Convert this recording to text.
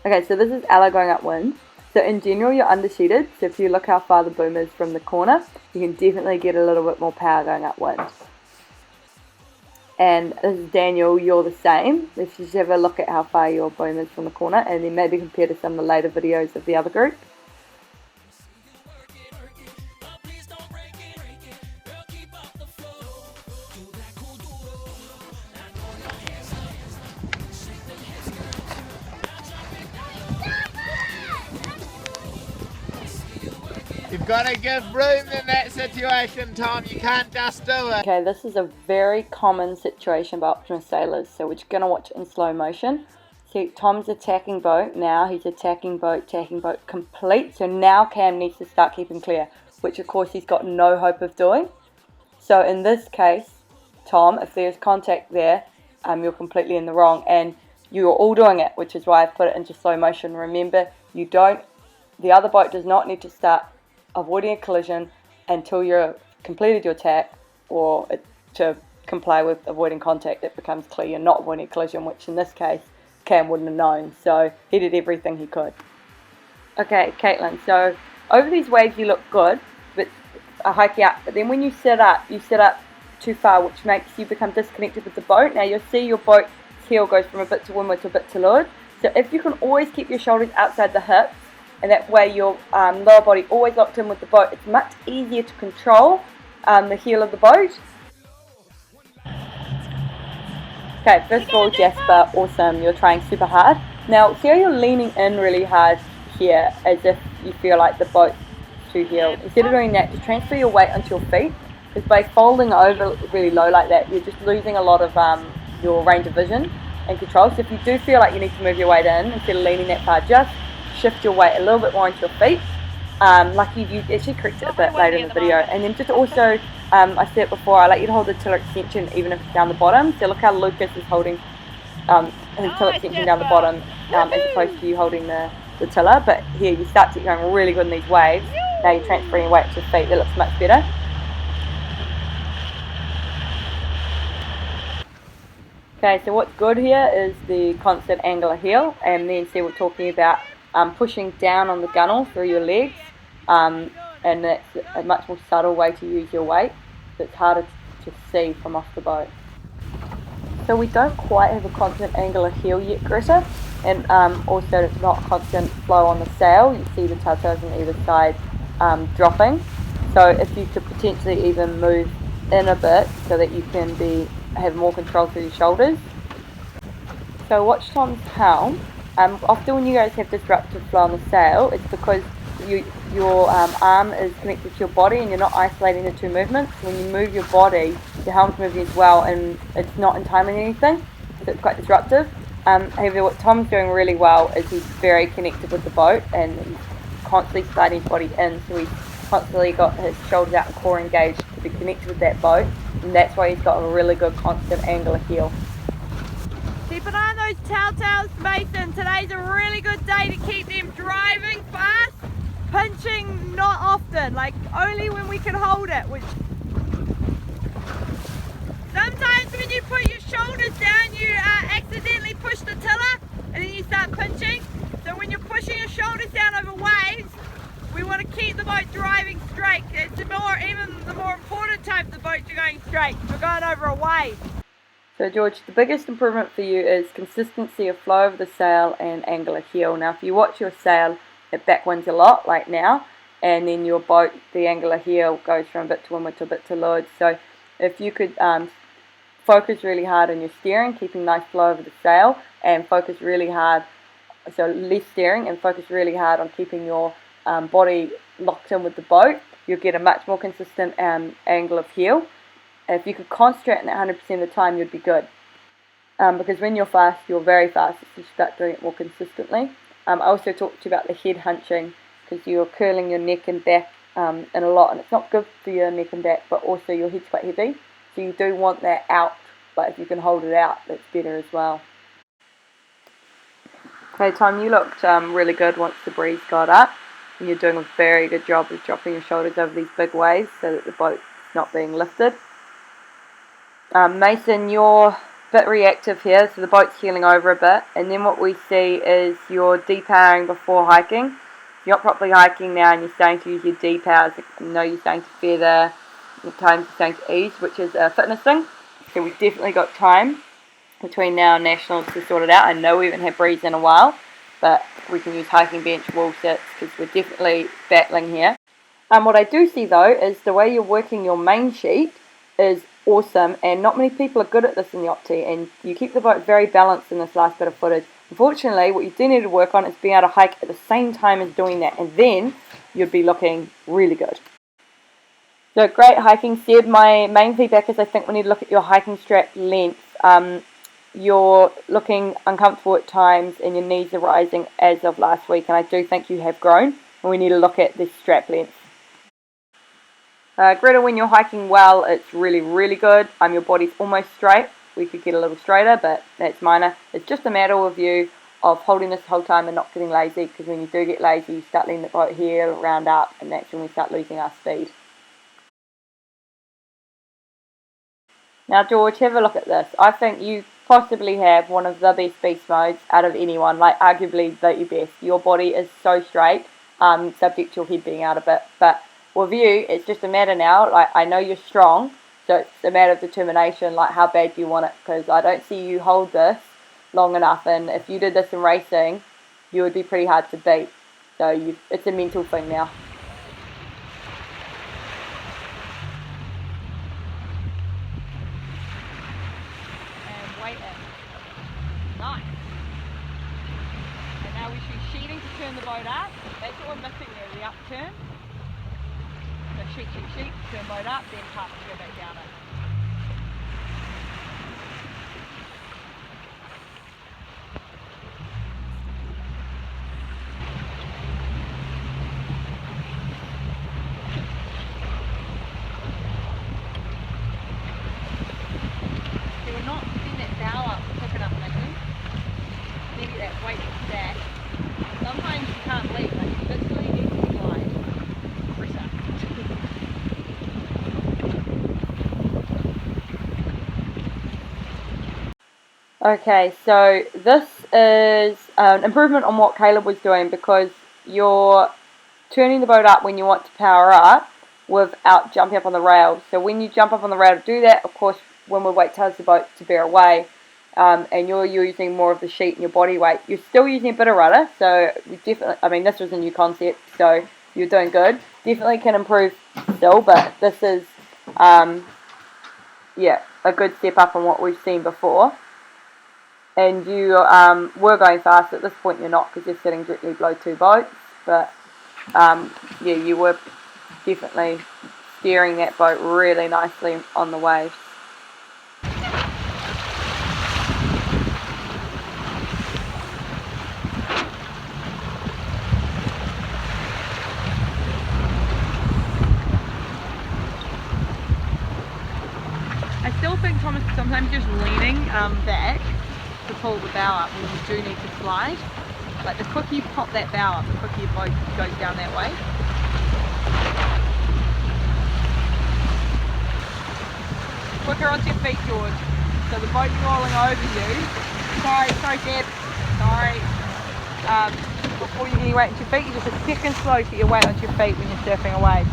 Okay, so this is Ella going upwind. So in general, you're undersheeted. So if you look how far the boom is from the corner, you can definitely get a little bit more power going upwind. And this is Daniel, you're the same. If you just have a look at how far your boom is from the corner, and then maybe compare to some of the later videos of the other group. You've got to give room in that situation, Tom. You can't just do it. Okay, this is a very common situation by Optimus sailors, so we're just going to watch it in slow motion. See, Tom's attacking boat now. He's attacking boat complete. So now Cam needs to start keeping clear, which of course he's got no hope of doing. So in this case, Tom, if there's contact there, you're completely in the wrong, and you're all doing it, which is why I've put it into slow motion. Remember, the other boat does not need to start avoiding a collision until you've completed your attack, or to comply with avoiding contact, it becomes clear you're not avoiding a collision, which in this case Cam wouldn't have known, so he did everything he could. Okay, Caitlin, so over these waves you look good, but hike out, but then when you sit up too far, which makes you become disconnected with the boat. Now you'll see your boat's heel goes from a bit to windward to a bit to leeward, so if you can always keep your shoulders outside the hips, and that way your lower body always locked in with the boat, it's much easier to control the heel of the boat. Okay, first of all, Jasper, awesome, you're trying super hard. Now, see how you're leaning in really hard here, as if you feel like the boat's too heeled. Instead of doing that, just transfer your weight onto your feet, because by folding over really low like that, you're just losing a lot of your range of vision and control. So if you do feel like you need to move your weight in, instead of leaning that far, just shift your weight a little bit more into your feet. Lucky you actually correct it a bit later in the video. And then just also, I said it before, I like you to hold the tiller extension even if it's down the bottom. So look how Lucas is holding his tiller extension down the bottom as opposed to you holding the tiller. But here you start to get going really good in these waves. Now you're transferring your weight to your feet. That looks much better. Okay, so what's good here is the constant angular heel, and then see we're talking about pushing down on the gunnel through your legs, and that's a much more subtle way to use your weight, so it's harder to see from off the boat. So we don't quite have a constant angular heel yet, Greta, and also it's not constant flow on the sail. You see the tautau's on either side dropping, so if you could potentially even move in a bit so that you can have more control through your shoulders. So watch Tom's helm. Often when you guys have disrupted flow on the sail, it's because your arm is connected to your body and you're not isolating the two movements. When you move your body, the helm's moving as well, and it's not in timing anything, so it's quite disruptive. However, what Tom's doing really well is he's very connected with the boat, and he's constantly sliding his body in, so he's constantly got his shoulders out and core engaged to be connected with that boat, and that's why he's got a really good constant angular heel. Keep an eye on those tautau's, Mason. Today's a really good day to keep them driving fast, pinching not often, like only when we can hold it. Which sometimes when you put your shoulders down, you accidentally push the tiller and then you start pinching. So when you're pushing your shoulders down over waves, we want to keep the boat driving straight. It's even the more important time of the boat you're going straight. We're going over a wave. So George, the biggest improvement for you is consistency of flow of the sail and angular heel. Now if you watch your sail, it backwinds a lot like now, and then your boat, the angular heel goes from a bit to windward to a bit to leeward. So if you could focus really hard on your steering, keeping nice flow over the sail, and focus really hard, so less steering, and focus really hard on keeping your body locked in with the boat, you'll get a much more consistent angle of heel. If you could concentrate on that 100% of the time, you'd be good. Because when you're fast, you're very fast if you start doing it more consistently. I also talked to you about the head hunching, because you're curling your neck and back in a lot, and it's not good for your neck and back, but also your head's quite heavy, so you do want that out, but if you can hold it out, that's better as well. Okay, Tom, you looked really good once the breeze got up, and you're doing a very good job of dropping your shoulders over these big waves so that the boat's not being lifted. Mason, you're bit reactive here, so the boat's heeling over a bit, and then what we see is you're depowering before hiking. If you're not properly hiking now and you're starting to use your depowers, you know you're starting to feather, at times you're starting to ease, which is a fitness thing. So we've definitely got time between now and Nationals to sort it out. I know we haven't had breeze in a while, but we can use hiking bench wall sits because we're definitely battling here. What I do see though is the way you're working your main sheet is awesome, and not many people are good at this in the Opti, and you keep the boat very balanced in this last bit of footage. Unfortunately, what you do need to work on is being able to hike at the same time as doing that, and then you'd be looking really good. So great hiking, Seb. My main feedback is I think we need to look at your hiking strap length. You're looking uncomfortable at times and your knees are rising as of last week, and I do think you have grown, and we need to look at this strap length. Greta, when you're hiking well, it's really, really good. Your body's almost straight. We could get a little straighter, but that's minor. It's just a matter of you of holding this the whole time and not getting lazy, because when you do get lazy, you start letting the boat heel, round up, and that's when we start losing our speed. Now, George, have a look at this. I think you possibly have one of the best beast modes out of anyone, like arguably the best. Your body is so straight, subject to your head being out a bit, but with you, it's just a matter now, like I know you're strong, so it's a matter of determination, like how bad do you want it, because I don't see you hold this long enough, and if you did this in racing, you would be pretty hard to beat, so it's a mental thing now. And weight in. Nice. And now we should sheeting to turn the boat up. That's what we're missing there, the upturn. So sheet, turn boat up, then pump, go back down it. So we're not getting that bow up quick enough, Nicky. You need to get that weight back. Sometimes you can't leave, like you literally need to glide. Pressure. Okay, so this is an improvement on what Caleb was doing, because you're turning the boat up when you want to power up without jumping up on the rail. So when you jump up on the rail to do that, of course, when we weight tells the boat to bear away, and you're using more of the sheet and your body weight, you're still using a bit of rudder. So we definitely, I mean, this was a new concept, so you're doing good. Definitely can improve still, but this is, yeah, a good step up on what we've seen before. And you were going fast. At this point you're not, because you're sitting directly below two boats, but yeah, you were definitely steering that boat really nicely on the waves. I still think Thomas is sometimes just leaning back to pull the bow up when you do need to slide. Like the quicker you pop that bow up, the quicker your boat goes down that way. Quicker onto your feet, George. So the boat's rolling over you. Sorry Deb. Sorry. Before you get your weight onto your feet, you're just a second slow to get your weight onto your feet when you're surfing away.